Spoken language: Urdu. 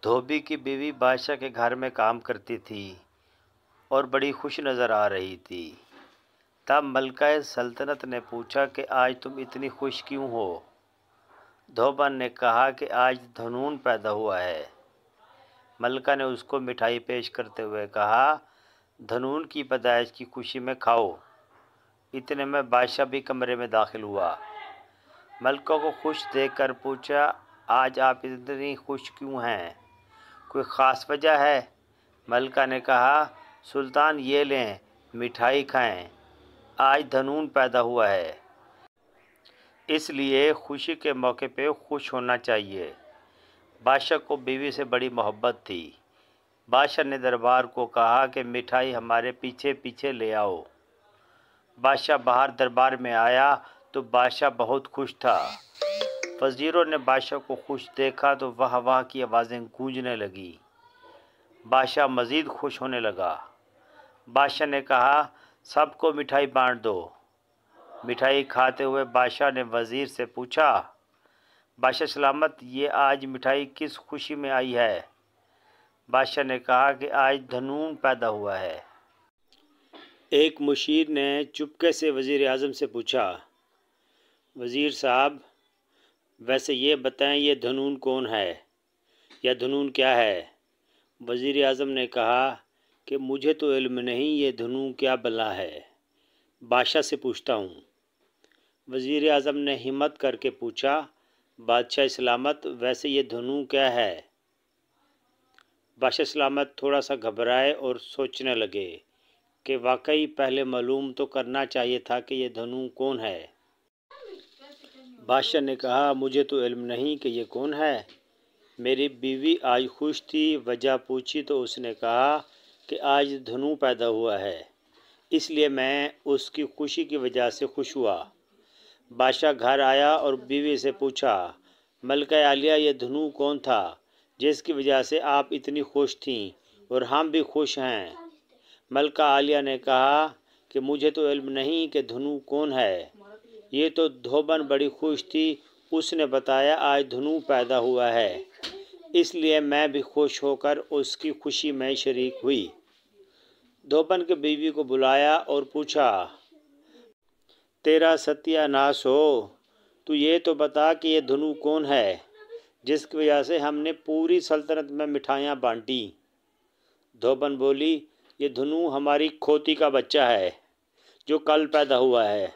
دھوبی کی بیوی بادشاہ کے گھر میں کام کرتی تھی اور بڑی خوش نظر آ رہی تھی۔ تب ملکہ سلطنت نے پوچھا کہ آج تم اتنی خوش کیوں ہو؟ دھوبن نے کہا کہ آج دھنون پیدا ہوا ہے۔ ملکہ نے اس کو مٹھائی پیش کرتے ہوئے کہا، دھنون کی پیدائش کی خوشی میں کھاؤ۔ اتنے میں بادشاہ بھی کمرے میں داخل ہوا۔ ملکہ کو خوش دیکھ کر پوچھا، آج آپ اتنی خوش کیوں ہیں؟ کوئی خاص وجہ ہے؟ ملکہ نے کہا، سلطان یہ لیں، مٹھائی کھائیں، آج دھنون پیدا ہوا ہے، اس لیے خوشی کے موقع پہ خوش ہونا چاہیے۔ بادشاہ کو بیوی سے بڑی محبت تھی۔ بادشاہ نے دربار کو کہا کہ مٹھائی ہمارے پیچھے پیچھے لے آؤ۔ بادشاہ باہر دربار میں آیا تو بادشاہ بہت خوش تھا۔ وزیروں نے بادشاہ کو خوش دیکھا تو واہ واہ کی آوازیں گونجنے لگی۔ بادشاہ مزید خوش ہونے لگا۔ بادشاہ نے کہا، سب کو مٹھائی بانٹ دو۔ مٹھائی کھاتے ہوئے بادشاہ نے وزیر سے پوچھا، بادشاہ سلامت، یہ آج مٹھائی کس خوشی میں آئی ہے؟ بادشاہ نے کہا کہ آج دھنون پیدا ہوا ہے۔ ایک مشیر نے چپکے سے وزیر اعظم سے پوچھا، وزیر صاحب، ویسے یہ بتائیں یہ دھنون کون ہے یا دھنون کیا ہے؟ وزیر اعظم نے کہا کہ مجھے تو علم نہیں یہ دھنون کیا بلا ہے، بادشاہ سے پوچھتا ہوں۔ وزیر اعظم نے ہمت کر کے پوچھا، بادشاہ سلامت، ویسے یہ دھنون کیا ہے؟ بادشاہ سلامت تھوڑا سا گھبرائے اور سوچنے لگے کہ واقعی پہلے معلوم تو کرنا چاہیے تھا کہ یہ دھنون کون ہے۔ بادشاہ نے کہا، مجھے تو علم نہیں کہ یہ کون ہے۔ میری بیوی آج خوش تھی، وجہ پوچھی تو اس نے کہا کہ آج دھنون پیدا ہوا ہے، اس لیے میں اس کی خوشی کی وجہ سے خوش ہوا۔ بادشاہ گھر آیا اور بیوی سے پوچھا، ملکہ عالیہ، یہ دھنون کون تھا جس کی وجہ سے آپ اتنی خوش تھیں اور ہم بھی خوش ہیں؟ ملکہ عالیہ نے کہا کہ مجھے تو علم نہیں کہ دھنون کون ہے، یہ تو دھوبن بڑی خوش تھی، اس نے بتایا آج دھنون پیدا ہوا ہے، اس لیے میں بھی خوش ہو کر اس کی خوشی میں شریک ہوئی۔ دھوبن کی بیوی کو بلایا اور پوچھا، تیرا ستیہ ناش ہو، تو یہ تو بتا کہ یہ دھنون کون ہے جس کی وجہ سے ہم نے پوری سلطنت میں مٹھائیاں بانٹی۔ دھوبن بولی، یہ دھنون ہماری کھوتی کا بچہ ہے جو کل پیدا ہوا ہے۔